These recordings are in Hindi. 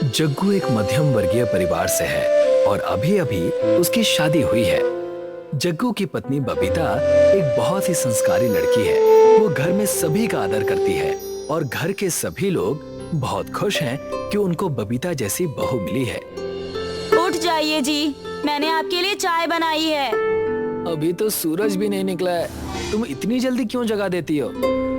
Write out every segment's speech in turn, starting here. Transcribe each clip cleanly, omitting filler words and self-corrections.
जग्गू एक मध्यम वर्गीय परिवार से है और अभी अभी उसकी शादी हुई है। जग्गू की पत्नी बबीता एक बहुत ही संस्कारी लड़की है। वो घर में सभी का आदर करती है और घर के सभी लोग बहुत खुश हैं कि उनको बबीता जैसी बहू मिली है। उठ जाइए जी, मैंने आपके लिए चाय बनाई है। अभी तो सूरज भी नहीं निकला है, तुम इतनी जल्दी क्यों जगा देती हो?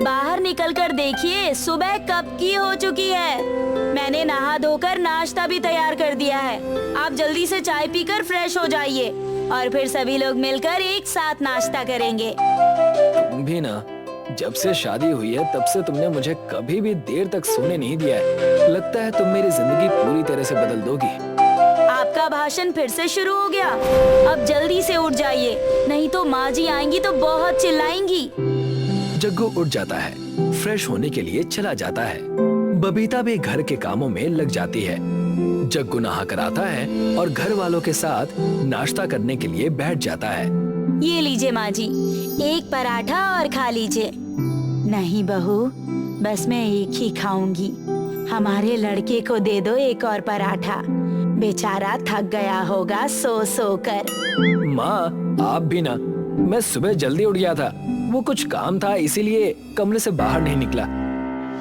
बाहर निकल कर देखिए, सुबह कब की हो चुकी है। मैंने नहा धोकर नाश्ता भी तैयार कर दिया है। आप जल्दी से चाय पीकर फ्रेश हो जाइए और फिर सभी लोग मिलकर एक साथ नाश्ता करेंगे। तुम भी ना, जब से शादी हुई है तब से तुमने मुझे कभी भी देर तक सोने नहीं दिया है। लगता है तुम मेरी जिंदगी पूरी तरह से बदल दोगी। आपका भाषण फिर से शुरू हो गया। अब जल्दी से उठ जाइए, नहीं तो माँ जी आएंगी तो बहुत चिल्लाएंगी। जग्गू उठ जाता है, फ्रेश होने के लिए चला जाता है। बबीता भी घर के कामों में लग जाती है। जग्गू नहा कर आता है और घर वालों के साथ नाश्ता करने के लिए बैठ जाता है। ये लीजिए माँ जी, एक पराठा और खा लीजिए। नहीं बहू, बस मैं एक ही खाऊंगी। हमारे लड़के को दे दो एक और पराठा, बेचारा थक गया होगा सो सो कर। माँ, आप भी ना, मैं सुबह जल्दी उठ गया था, वो कुछ काम था इसीलिए कमरे से बाहर नहीं निकला।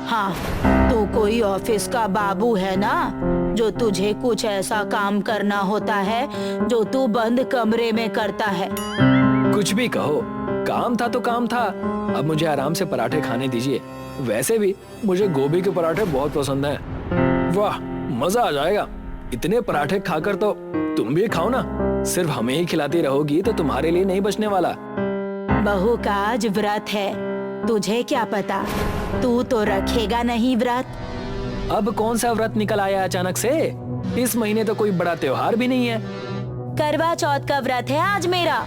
हाँ, तो कोई ऑफिस का बाबू है ना, जो तुझे कुछ ऐसा काम करना होता है जो तू बंद कमरे में करता है। कुछ भी कहो, काम था तो काम था। अब मुझे आराम से पराठे खाने दीजिए। वैसे भी मुझे गोभी के पराठे बहुत पसंद हैं। वाह, मजा आ जाएगा। इतने पराठे खाकर तो तुम भी खाओ ना। सिर्फ हमें ही खिलाती रहोगी तो तुम्हारे लिए नहीं बचने वाला। बहू का आज व्रत है, तुझे क्या पता, तू तो रखेगा नहीं व्रत। अब कौन सा व्रत निकल आया अचानक से? इस महीने तो कोई बड़ा त्योहार भी नहीं है। करवा चौथ का व्रत है आज मेरा,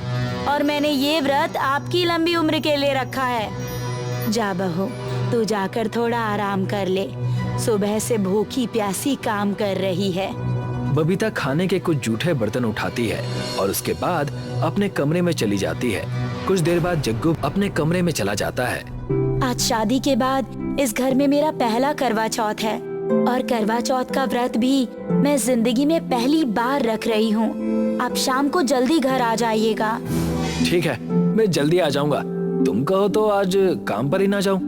और मैंने ये व्रत आपकी लंबी उम्र के लिए रखा है। जा बहू, तू जाकर थोड़ा आराम कर ले, सुबह से भूखी प्यासी काम कर रही है। बबीता खाने के कुछ जूठे बर्तन उठाती है और उसके बाद अपने कमरे में चली जाती है। कुछ देर बाद जग्गू अपने कमरे में चला जाता है। आज शादी के बाद इस घर में मेरा पहला करवा चौथ है, और करवा चौथ का व्रत भी मैं जिंदगी में पहली बार रख रही हूँ। आप शाम को जल्दी घर आ जाइएगा। ठीक है, मैं जल्दी आ जाऊंगा। तुम कहो तो आज काम पर ही ना जाऊं?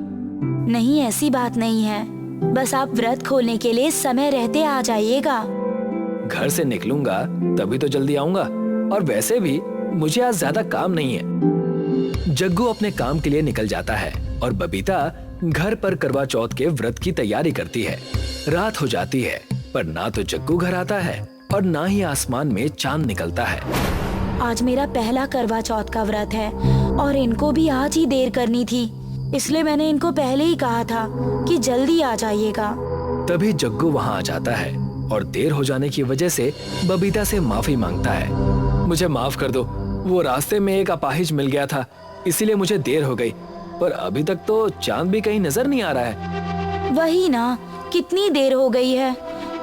नहीं, ऐसी बात नहीं है, बस आप व्रत खोलने के लिए समय रहते आ जाइएगा। घर से निकलूंगा तभी तो जल्दी आऊंगा, और वैसे भी मुझे आज ज्यादा काम नहीं है। जग्गू अपने काम के लिए निकल जाता है और बबीता घर पर करवा चौथ के व्रत की तैयारी करती है। रात हो जाती है, पर ना तो जग्गू घर आता है और ना ही आसमान में चांद निकलता है। आज मेरा पहला करवा चौथ का व्रत है और इनको भी आज ही देर करनी थी, इसलिए मैंने इनको पहले ही कहा था कि जल्दी आ जाइएगा। तभी जग्गू वहाँ आ जाता है और देर हो जाने की वजह से बबीता से माफी मांगता है। मुझे माफ कर दो, वो रास्ते में एक अपाहिज मिल गया था, इसीलिए मुझे देर हो गई। पर अभी तक तो चांद भी कहीं नजर नहीं आ रहा है। वही ना, कितनी देर हो गई है।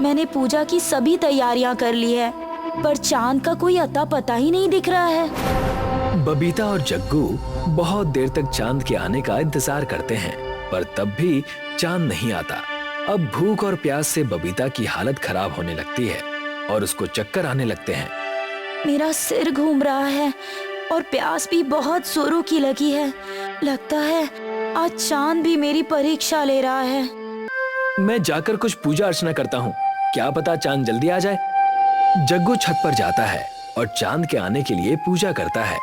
मैंने पूजा की सभी तैयारियां कर ली है, पर चांद का कोई अता पता ही नहीं दिख रहा है। बबीता और जग्गू बहुत देर तक चांद के आने का इंतजार करते हैं, पर तब भी चांद नहीं आता। अब भूख और प्यास से बबीता की हालत खराब होने लगती है और उसको चक्कर आने लगते हैं। मेरा सिर घूम रहा है और प्यास भी बहुत जोरों की लगी है। लगता है आज चांद भी मेरी परीक्षा ले रहा है। मैं जाकर कुछ पूजा अर्चना करता हूँ, क्या पता चांद जल्दी आ जाए। जग्गू छत पर जाता है और चांद के आने के लिए पूजा करता है।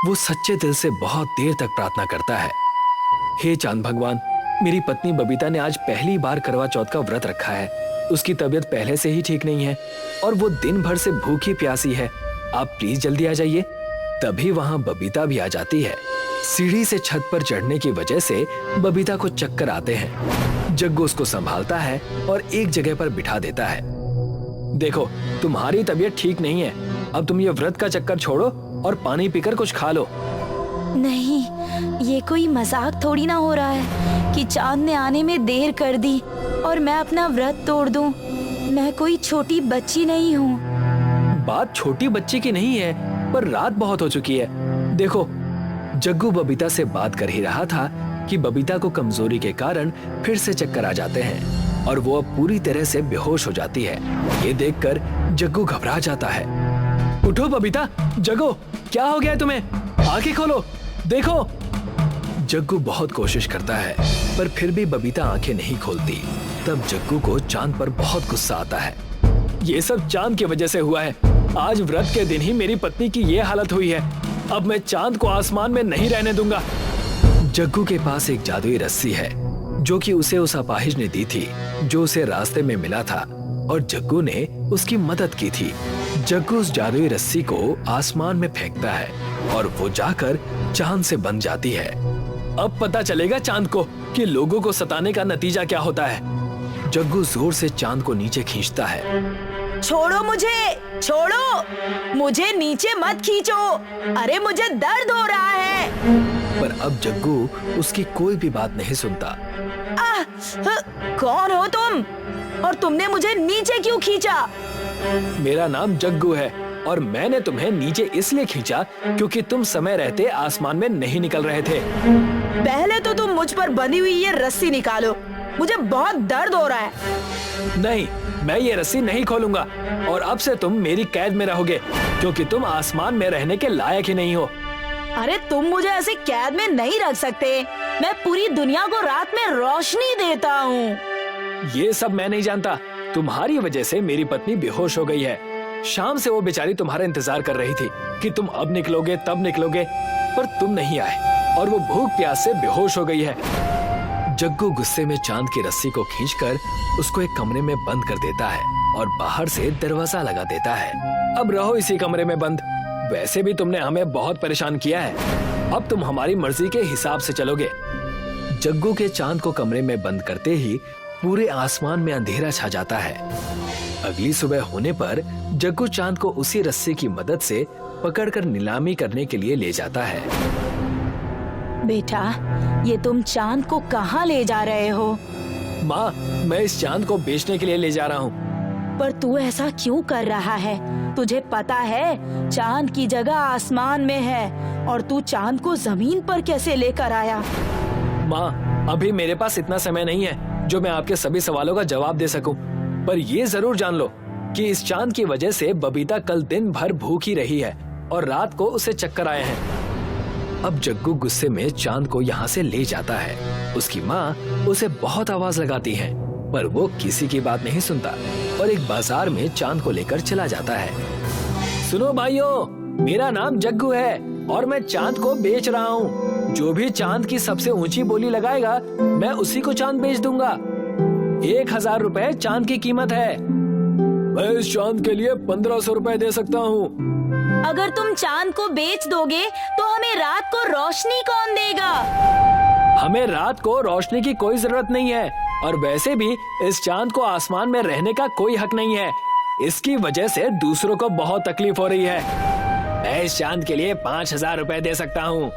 वो सच्चे दिल से बहुत देर तक प्रार्थना करता है। हे चांद भगवान, मेरी पत्नी बबीता ने आज पहली बार करवा चौथ का व्रत रखा है। उसकी तबीयत पहले से ही ठीक नहीं है और वो दिन भर से भूखी प्यासी है। आप प्लीज जल्दी आ जाइए। तभी वहां बबीता भी आ जाती है। सीढ़ी से छत पर चढ़ने की वजह से बबीता को चक्कर आते हैं। जग्गू उसको संभालता है और एक जगह पर बिठा देता है। देखो, तुम्हारी तबीयत ठीक नहीं है, अब तुम ये व्रत का चक्कर छोड़ो और पानी पीकर कुछ खा लो। नहीं, ये कोई मजाक थोड़ी ना हो रहा है कि चांद ने आने में देर कर दी और मैं अपना व्रत तोड़ दूं। मैं कोई छोटी बच्ची नहीं हूँ। बात छोटी बच्ची की नहीं है, पर रात बहुत हो चुकी है। देखो, जग्गू बबीता से बात कर ही रहा था कि बबीता को कमजोरी के कारण फिर से चक्कर आ जाते हैं। और वो अब पूरी तरह से बेहोश हो जाती है। ये देखकर जग्गू घबरा जाता है। उठो बबीता, जगो, क्या हो गया है तुम्हें? आंखें खोलो, देखो। जग्गू बहुत कोशिश करता है पर फिर भी बबीता आंखें नहीं खोलती। तब जग्गू को चांद पर बहुत गुस्सा आता है। ये सब चांद की वजह से हुआ है। आज व्रत के दिन ही मेरी पत्नी की ये हालत हुई है। अब मैं चांद को आसमान में नहीं रहने दूंगा। जग्गू के पास एक जादुई रस्सी है जो कि उसे उस अपाहिज ने दी थी, जो उसे रास्ते में मिला था, और जग्गू ने उसकी मदद की थी। जग्गू उस जादुई रस्सी को आसमान में फेंकता है और वो जाकर चांद से बंध जाती है। अब पता चलेगा चांद को कि लोगों को सताने का नतीजा क्या होता है। जग्गू जोर से चांद को नीचे खींचता है। छोड़ो मुझे, छोड़ो मुझे, नीचे मत खींचो, अरे मुझे दर्द हो रहा है। पर अब जग्गू उसकी कोई भी बात नहीं सुनता। कौन हो तुम और तुमने मुझे नीचे क्यों खींचा? मेरा नाम जग्गू है और मैंने तुम्हें नीचे इसलिए खींचा क्योंकि तुम समय रहते आसमान में नहीं निकल रहे थे। पहले तो तुम मुझ पर बंधी हुई ये रस्सी निकालो, मुझे बहुत दर्द हो रहा है। नहीं, मैं ये रस्सी नहीं खोलूंगा और अब से तुम मेरी कैद में रहोगे क्योंकि तुम आसमान में रहने के लायक ही नहीं हो। अरे तुम मुझे ऐसे कैद में नहीं रख सकते। मैं पूरी दुनिया को रात में रोशनी देता हूँ। ये सब मैं नहीं जानता। तुम्हारी वजह से मेरी पत्नी बेहोश हो गई है। शाम से वो बेचारी तुम्हारा इंतजार कर रही थी कि तुम अब निकलोगे तब निकलोगे, पर तुम नहीं आए और वो भूख प्यास से बेहोश हो गई है। जग्गू गुस्से में चांद की रस्सी को खींचकर उसको एक कमरे में बंद कर देता है और बाहर से दरवाजा लगा देता है। अब रहो इसी कमरे में बंद। वैसे भी तुमने हमें बहुत परेशान किया है। अब तुम हमारी मर्जी के हिसाब से चलोगे। जग्गू के चांद को कमरे में बंद करते ही पूरे आसमान में अंधेरा छा जाता है। अगली सुबह होने पर जग्गू चांद को उसी रस्सी की मदद से पकड़कर नीलामी करने के लिए ले जाता है। बेटा, ये तुम चांद को कहाँ ले जा रहे हो? माँ, मैं इस चांद को बेचने के लिए ले जा रहा हूँ। पर तू ऐसा क्यों कर रहा है? तुझे पता है चांद की जगह आसमान में है और तू चांद को जमीन पर कैसे लेकर आया? माँ, अभी मेरे पास इतना समय नहीं है जो मैं आपके सभी सवालों का जवाब दे सकूं। पर ये जरूर जान लो कि इस चांद की वजह से बबीता कल दिन भर भूखी रही है और रात को उसे चक्कर आए हैं। अब जग्गू गुस्से में चांद को यहाँ से ले जाता है। उसकी माँ उसे बहुत आवाज लगाती है पर वो किसी की बात नहीं सुनता और एक बाजार में चांद को लेकर चला जाता है। सुनो भाइयों, मेरा नाम जग्गू है और मैं चांद को बेच रहा हूँ। जो भी चांद की सबसे ऊंची बोली लगाएगा मैं उसी को चांद बेच दूंगा। 1000 रुपए चांद की कीमत है। मैं इस चांद के लिए 1500 रुपए दे सकता हूँ। अगर तुम चांद को बेच दोगे तो हमें रात को रोशनी कौन देगा? हमें रात को रोशनी की कोई जरूरत नहीं है और वैसे भी इस चांद को आसमान में रहने का कोई हक नहीं है। इसकी वजह से दूसरों को बहुत तकलीफ हो रही है। मैं इस चांद के लिए 5000 रुपए दे सकता हूँ।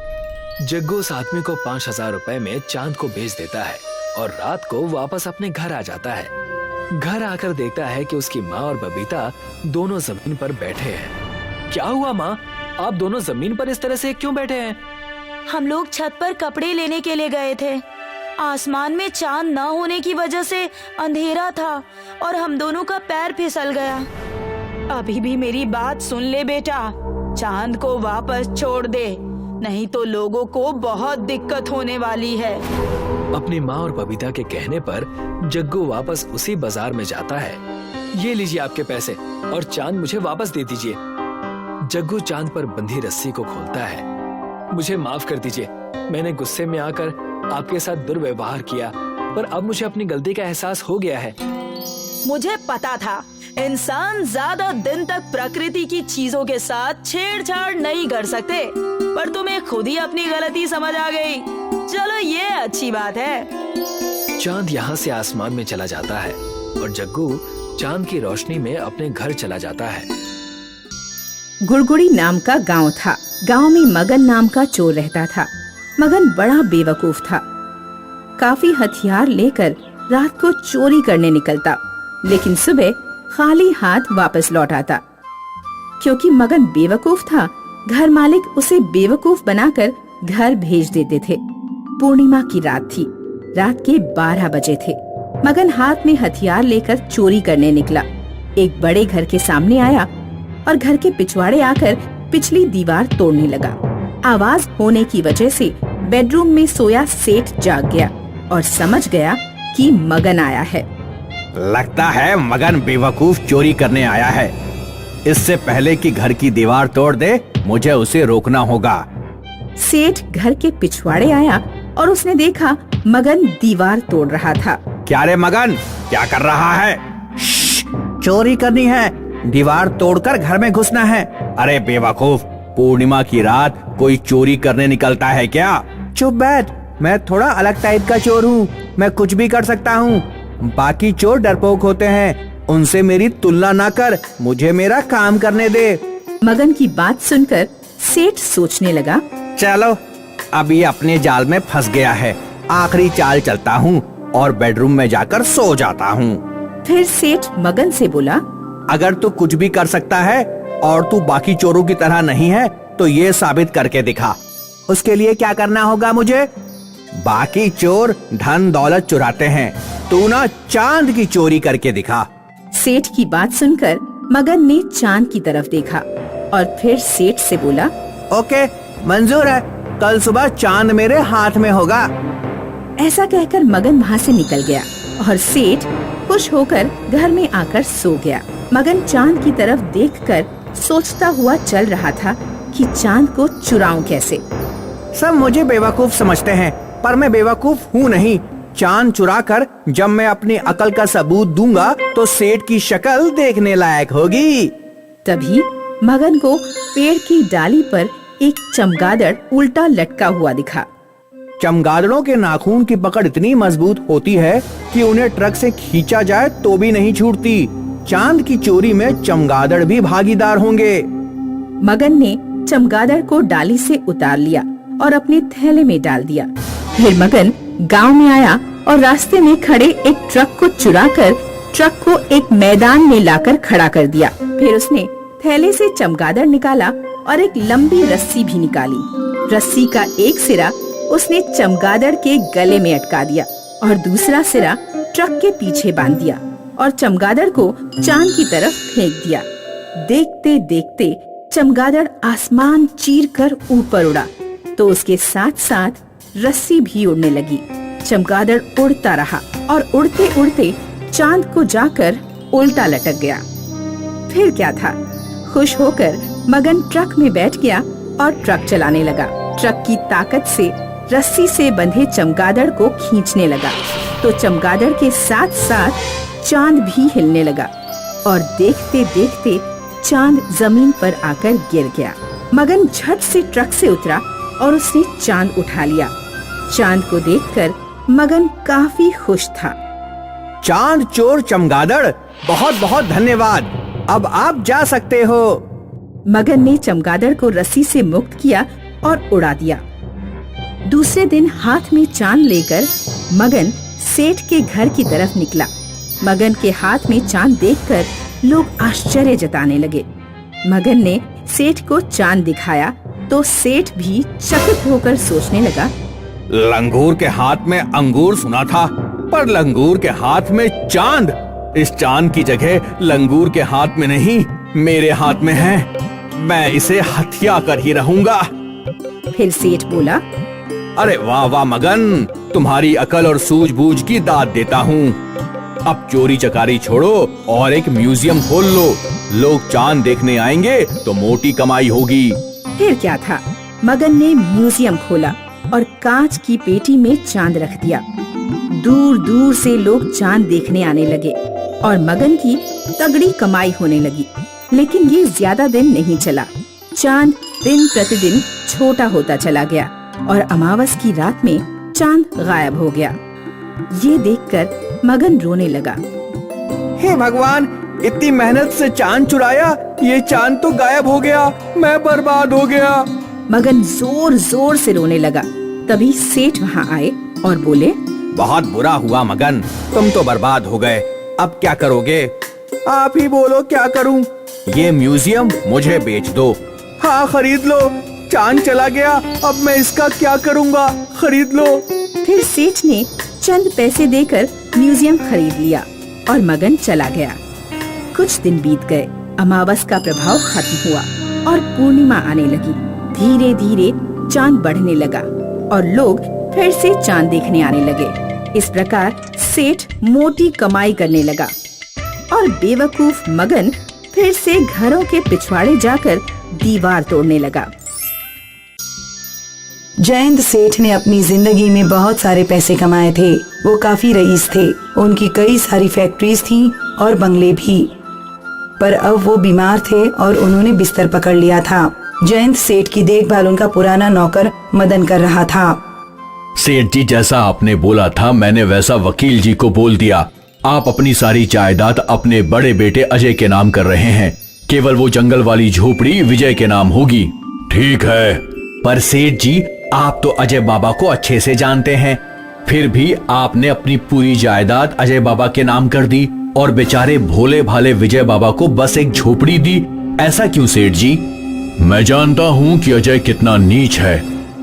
जग्गू उस आदमी को 5000 रुपए में चांद को बेच देता है और रात को वापस अपने घर आ जाता है। घर आकर देखता है कि उसकी माँ और बबीता दोनों जमीन पर बैठे हैं। क्या हुआ माँ, आप दोनों जमीन पर इस तरह से क्यों बैठे हैं? हम लोग छत पर कपड़े लेने के लिए गए थे। आसमान में चांद न होने की वजह से अंधेरा था और हम दोनों का पैर फिसल गया। अभी भी मेरी बात सुन ले बेटा, चांद को वापस छोड़ दे, नहीं तो लोगों को बहुत दिक्कत होने वाली है। अपनी माँ और बबीता के कहने पर जग्गू वापस उसी बाजार में जाता है। ये लीजिए आपके पैसे और चांद मुझे वापस दे दीजिए। जग्गू चांद पर बंधी रस्सी को खोलता है। मुझे माफ कर दीजिए, मैंने गुस्से में आकर आपके साथ दुर्व्यवहार किया, पर अब मुझे अपनी गलती का एहसास हो गया है। मुझे पता था इंसान ज्यादा दिन तक प्रकृति की चीजों के साथ छेड़छाड़ नहीं कर सकते, पर तुम्हें खुद ही अपनी गलती समझ आ गई। चलो ये अच्छी बात है। चांद यहाँ से आसमान में चला जाता है और जग्गू चांद की रोशनी में अपने घर चला जाता है। गुड़गुड़ी नाम का गांव था। गांव में मगन नाम का चोर रहता था। मगन बड़ा बेवकूफ था। काफी हथियार लेकर रात को चोरी करने निकलता, लेकिन सुबह खाली हाथ वापस लौट आता। क्योंकि मगन बेवकूफ था, घर मालिक उसे बेवकूफ बनाकर घर भेज देते थे। पूर्णिमा की रात थी। रात के 12 बजे थे। मगन हाथ में हथियार लेकर चोरी करने निकला। एक बड़े घर के सामने आया और घर के पिछवाड़े आकर पिछली दीवार तोड़ने लगा। आवाज होने की वजह से बेडरूम में सोया सेठ जाग गया और समझ गया कि मगन आया है। लगता है मगन बेवकूफ चोरी करने आया है। इससे पहले कि घर की दीवार तोड़ दे, मुझे उसे रोकना होगा। सेठ घर के पिछवाड़े आया और उसने देखा मगन दीवार तोड़ रहा था। क्या रे मगन, क्या कर रहा है? चोरी करनी है, दीवार तोड़कर घर में घुसना है। अरे बेवकूफ, पूर्णिमा की रात कोई चोरी करने निकलता है क्या? चुप बैठ, मैं थोड़ा अलग टाइप का चोर हूँ। मैं कुछ भी कर सकता हूँ। बाकी चोर डरपोक होते हैं, उनसे मेरी तुलना ना कर, मुझे मेरा काम करने दे। मगन की बात सुनकर सेठ सोचने लगा, चलो अब ये अपने जाल में फंस गया है। आखिरी चाल चलता हूँ और बेडरूम में जाकर सो जाता हूँ। फिर सेठ मगन से बोला, अगर तू कुछ भी कर सकता है और तू बाकी चोरों की तरह नहीं है तो ये साबित करके दिखा। उसके लिए क्या करना होगा मुझे? बाकी चोर धन दौलत चुराते हैं, तू ना चांद की चोरी करके दिखा। सेठ की बात सुनकर मगन ने चांद की तरफ देखा और फिर सेठ से बोला, ओके, मंजूर है। कल सुबह चांद मेरे हाथ में होगा। ऐसा कहकर मगन वहाँ से निकल गया और सेठ खुश होकर घर में आकर सो गया। मगन चांद की तरफ देखकर सोचता हुआ चल रहा था कि चांद को चुराऊं कैसे। सब मुझे बेवकूफ समझते हैं, पर मैं बेवकूफ हूँ नहीं। चांद चुराकर जब मैं अपनी अकल का सबूत दूंगा तो सेठ की शक्ल देखने लायक होगी। तभी मगन को पेड़ की डाली पर एक चमगादड़ उल्टा लटका हुआ दिखा। चमगादड़ों के नाखून की पकड़ इतनी मजबूत होती है कि उन्हें ट्रक से खींचा जाए तो भी नहीं छूटती। चांद की चोरी में चमगादड़ भी भागीदार होंगे। मगन ने चमगादड़ को डाली से उतार लिया और अपने थैले में डाल दिया। फिर मगन गांव में आया और रास्ते में खड़े एक ट्रक को चुराकर ट्रक को एक मैदान में लाकर खड़ा कर दिया। फिर उसने थैले से चमगादड़ निकाला और एक लंबी रस्सी भी निकाली। रस्सी का एक सिरा उसने चमगादड़ के गले में अटका दिया और दूसरा सिरा ट्रक के पीछे बांध दिया और चमगादड़ को चांद की तरफ फेंक दिया। देखते देखते चमगादड़ आसमान चीरकर ऊपर उड़ा तो उसके साथ साथ रस्सी भी उड़ने लगी। चमगादड़ उड़ता रहा और उड़ते उड़ते चांद को जाकर उल्टा लटक गया। फिर क्या था, खुश होकर मगन ट्रक में बैठ गया और ट्रक चलाने लगा। ट्रक की ताकत से रस्सी से बंधे चमगादड़ को खींचने लगा तो चमगादड़ के साथ साथ चांद भी हिलने लगा और देखते देखते चांद जमीन पर आकर गिर गया। मगन झट से ट्रक से उतरा और उसने चांद उठा लिया। चांद को देखकर मगन काफी खुश था। चांद चोर चमगादड़, बहुत बहुत धन्यवाद। अब आप जा सकते हो। मगन ने चमगादड़ को रस्सी से मुक्त किया और उड़ा दिया। दूसरे दिन हाथ में चांद लेकर मगन सेठ के घर की तरफ निकला। मगन के हाथ में चांद देखकर लोग आश्चर्य जताने लगे। मगन ने सेठ को चांद दिखाया तो सेठ भी चकित होकर सोचने लगा, लंगूर के हाथ में अंगूर सुना था, पर लंगूर के हाथ में चांद। इस चांद की जगह लंगूर के हाथ में नहीं, मेरे हाथ में है। मैं इसे हथिया कर ही रहूंगा। फिर सेठ बोला, अरे वाह वाह मगन, तुम्हारी अकल और सूझबूझ की दाद देता हूँ। अब चोरी चकारी छोड़ो और एक म्यूजियम खोल लो। लोग चांद देखने आएंगे तो मोटी कमाई होगी। फिर क्या था, मगन ने म्यूजियम खोला और कांच की पेटी में चांद रख दिया। दूर दूर से लोग चांद देखने आने लगे और मगन की तगड़ी कमाई होने लगी। लेकिन ये ज्यादा दिन नहीं चला। चांद दिन प्रतिदिन छोटा होता चला गया और अमावस की रात में चांद गायब हो गया। ये देखकर मगन रोने लगा। हे भगवान, इतनी मेहनत से चांद चुराया, ये चांद तो गायब हो गया। मैं बर्बाद हो गया। मगन जोर जोर से रोने लगा। तभी सेठ वहाँ आए और बोले, बहुत बुरा हुआ मगन, तुम तो बर्बाद हो गए। अब क्या करोगे? आप ही बोलो, क्या करूं? ये म्यूजियम मुझे बेच दो। हाँ, खरीद लो। चांद चला गया, अब मैं इसका क्या करूंगा? खरीद लो। फिर सेठ ने चंद पैसे देकर म्यूजियम खरीद लिया और मगन चला गया। कुछ दिन बीत गए, अमावस का प्रभाव खत्म हुआ और पूर्णिमा आने लगी। धीरे धीरे चांद बढ़ने लगा और लोग फिर से चांद देखने आने लगे। इस प्रकार सेठ मोटी कमाई करने लगा और बेवकूफ मगन फिर से घरों के पिछवाड़े जाकर दीवार तोड़ने लगा। जयंत सेठ ने अपनी जिंदगी में बहुत सारे पैसे कमाए थे। वो काफी रईस थे, उनकी कई सारी फैक्ट्रीज थीं और बंगले भी। पर अब वो बीमार थे और उन्होंने बिस्तर पकड़ लिया था। जयंत सेठ की देखभाल उनका पुराना नौकर मदन कर रहा था। सेठ जी, जैसा आपने बोला था मैंने वैसा वकील जी को बोल दिया। आप अपनी सारी जायदाद अपने बड़े बेटे अजय के नाम कर रहे हैं। केवल वो जंगल वाली झोपड़ी विजय के नाम होगी। ठीक है, पर सेठ जी आप तो अजय बाबा को अच्छे से जानते हैं, फिर भी आपने अपनी पूरी जायदाद अजय बाबा के नाम कर दी और बेचारे भोले भाले विजय बाबा को बस एक झोपड़ी दी। ऐसा क्यों सेठ जी? मैं जानता हूँ कि अजय कितना नीच है।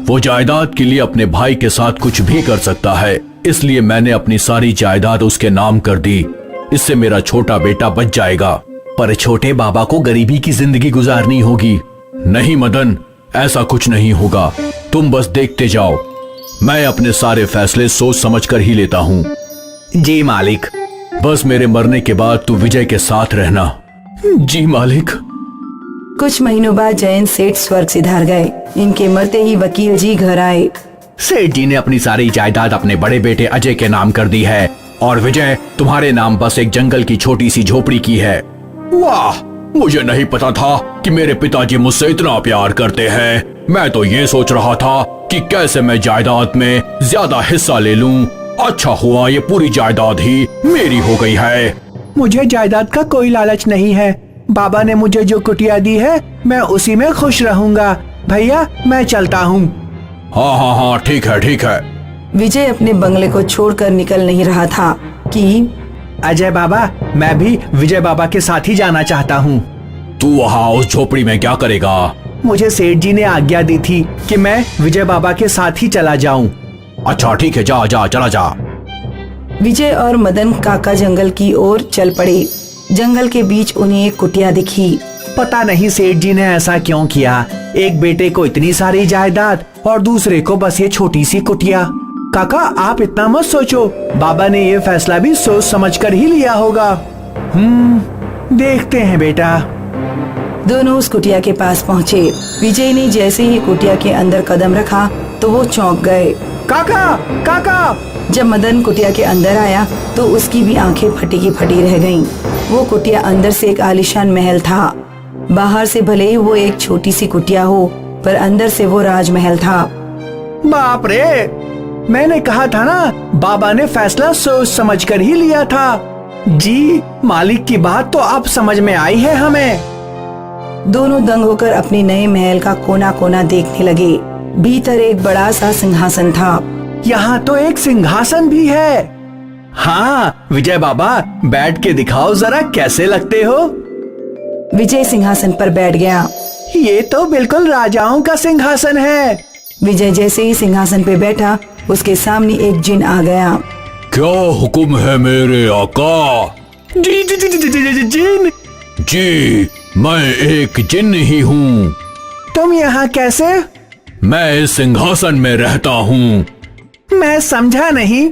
वो जायदाद के लिए अपने भाई के साथ कुछ भी कर सकता है, इसलिए मैंने अपनी सारी जायदाद उसके नाम कर दी। इससे मेरा छोटा बेटा बच जाएगा। पर छोटे बाबा को गरीबी की जिंदगी गुजारनी होगी। नहीं मदन, ऐसा कुछ नहीं होगा, तुम बस देखते जाओ। मैं अपने सारे फैसले सोच समझ कर ही लेता हूँ। जी मालिक। बस मेरे मरने के बाद तू विजय के साथ रहना। जी मालिक। कुछ महीनों बाद जयंत सेठ स्वर्ग सिधार गए। इनके मरते ही वकील जी घर आए। सेठ जी ने अपनी सारी जायदाद अपने बड़े बेटे अजय के नाम कर दी है और विजय तुम्हारे नाम बस एक जंगल की छोटी सी झोपड़ी की है। वाह, मुझे नहीं पता था कि मेरे पिताजी मुझसे इतना प्यार करते हैं। मैं तो ये सोच रहा था कि कैसे मैं जायदाद में ज्यादा हिस्सा ले लूं। अच्छा हुआ ये पूरी जायदाद ही मेरी हो गई है। मुझे जायदाद का कोई लालच नहीं है। बाबा ने मुझे जो कुटिया दी है मैं उसी में खुश रहूंगा। भैया मैं चलता हूँ। हाँ हाँ हाँ, ठीक है ठीक है। विजय अपने बंगले को छोड़कर निकल नहीं रहा था कि अजय बाबा, मैं भी विजय बाबा के साथ ही जाना चाहता हूँ। तू वहाँ उस झोपड़ी में क्या करेगा? मुझे सेठ जी ने आज्ञा दी थी कि मैं विजय बाबा के साथ ही चला जाऊं। अच्छा ठीक है, जा जा चला जा। विजय और मदन काका जंगल की ओर चल पड़े। जंगल के बीच उन्हें एक कुटिया दिखी। पता नहीं सेठ जी ने ऐसा क्यों किया। एक बेटे को इतनी सारी जायदाद और दूसरे को बस ये छोटी सी कुटिया। काका आप इतना मत सोचो, बाबा ने ये फैसला भी सोच समझ कर ही लिया होगा। देखते हैं बेटा। दोनों उस कुटिया के पास पहुँचे। विजय ने जैसे ही कुटिया के अंदर कदम रखा तो वो चौंक गए। काका काका। जब मदन कुटिया के अंदर आया तो उसकी भी आंखें फटी की फटी रह गईं। वो कुटिया अंदर से एक आलीशान महल था। बाहर से भले ही वो एक छोटी सी कुटिया हो, पर अंदर से वो राजमहल था। बाप रे, मैंने कहा था ना, बाबा ने फैसला सोच समझ कर ही लिया था। जी, मालिक की बात तो अब समझ में आई है हमें। दोनों दंग होकर अपने नए महल का कोना कोना देखने लगे। भीतर एक बड़ा सा सिंहासन था। यहाँ तो एक सिंहासन भी है। हाँ विजय बाबा, बैठ के दिखाओ जरा कैसे लगते हो। विजय सिंहासन पर बैठ गया। ये तो बिल्कुल राजाओं का सिंहासन है। विजय जैसे ही सिंहासन पे बैठा, उसके सामने एक जिन आ गया। क्या हुक्म है मेरे आका? जी जी जी जी जी जी जिन। जी, मैं एक जिन ही हूँ। तुम यहाँ कैसे? मैं इस सिंहासन में रहता हूँ। मैं समझा नहीं।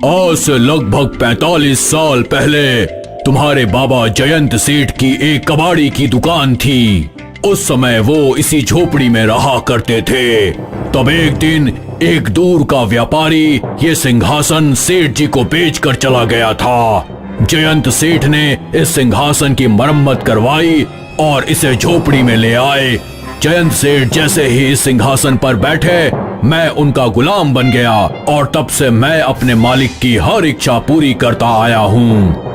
आज से लगभग 45 साल पहले तुम्हारे बाबा जयंत सेठ की एक कबाड़ी की दुकान थी। उस समय वो इसी झोपड़ी में रहा करते थे। तब एक दिन एक दूर का व्यापारी ये सिंहासन सेठ जी को बेचकर चला गया था। जयंत सेठ ने इस सिंहासन की मरम्मत करवाई और इसे झोपड़ी में ले आए। जयंत सेठ जैसे ही इस सिंहासन पर बैठे, मैं उनका गुलाम बन गया और तब से मैं अपने मालिक की हर इच्छा पूरी करता आया हूँ।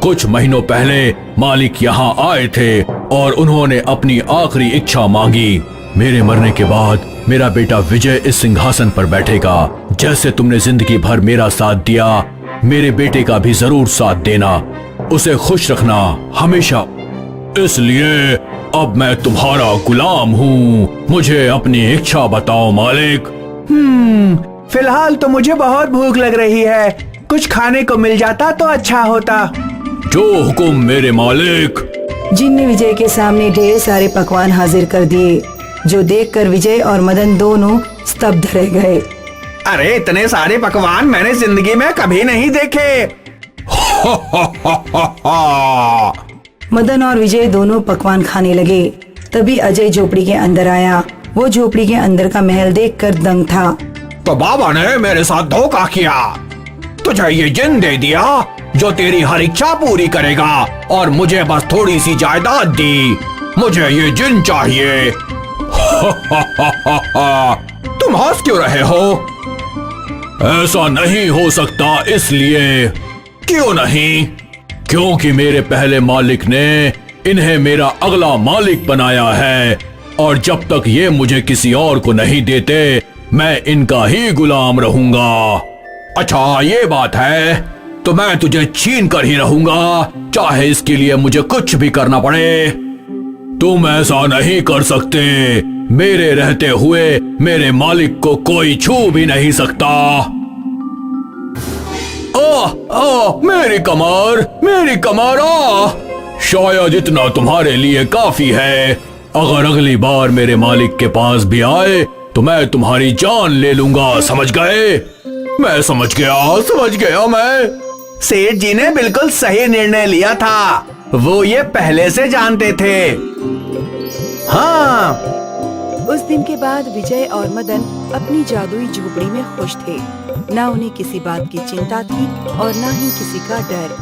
कुछ महीनों पहले मालिक यहाँ आए थे और उन्होंने अपनी आखिरी इच्छा मांगी। मेरे मरने के बाद मेरा बेटा विजय इस सिंहासन पर बैठेगा। जैसे तुमने जिंदगी भर मेरा साथ दिया, मेरे बेटे का भी जरूर साथ देना। उसे खुश रखना हमेशा। इसलिए अब मैं तुम्हारा गुलाम हूँ। मुझे अपनी इच्छा बताओ मालिक। फिलहाल तो मुझे बहुत भूख लग रही है। कुछ खाने को मिल जाता तो अच्छा होता। जो हुकुम मेरे मालिक। जिन ने विजय के सामने ढेर सारे पकवान हाजिर कर दिए, जो देखकर विजय और मदन दोनों स्तब्ध रह गए। अरे इतने सारे पकवान मैंने जिंदगी में कभी नहीं देखे। मदन और विजय दोनों पकवान खाने लगे। तभी अजय झोपड़ी के अंदर आया। वो झोपड़ी के अंदर का महल देखकर दंग था। तो बाबा ने मेरे साथ धोखा किया। तुझे ये जिन दे दिया जो तेरी हर इच्छा पूरी करेगा और मुझे बस थोड़ी सी जायदाद दी। मुझे ये जिन चाहिए। तुम हंस क्यों रहे हो? ऐसा नहीं हो सकता। इसलिए क्यों नहीं? क्योंकि मेरे पहले मालिक ने इन्हें मेरा अगला मालिक बनाया है और जब तक ये मुझे किसी और को नहीं देते मैं इनका ही गुलाम रहूंगा। अच्छा ये बात है तो मैं तुझे छीन कर ही रहूंगा, चाहे इसके लिए मुझे कुछ भी करना पड़े। तुम ऐसा नहीं कर सकते। मेरे रहते हुए मेरे मालिक को कोई छू भी नहीं सकता। मेरी कमर शायद इतना तुम्हारे लिए काफी है। अगर अगली बार मेरे मालिक के पास भी आए तो मैं तुम्हारी जान ले लूंगा। समझ गए? मैं समझ गया मैं। सेठ जी ने बिल्कुल सही निर्णय लिया था। वो ये पहले से जानते थे। हाँ। उस दिन के बाद विजय और मदन अपनी जादुई झोपड़ी में खुश थे। न उन्हें किसी बात की चिंता थी और न ही किसी का डर।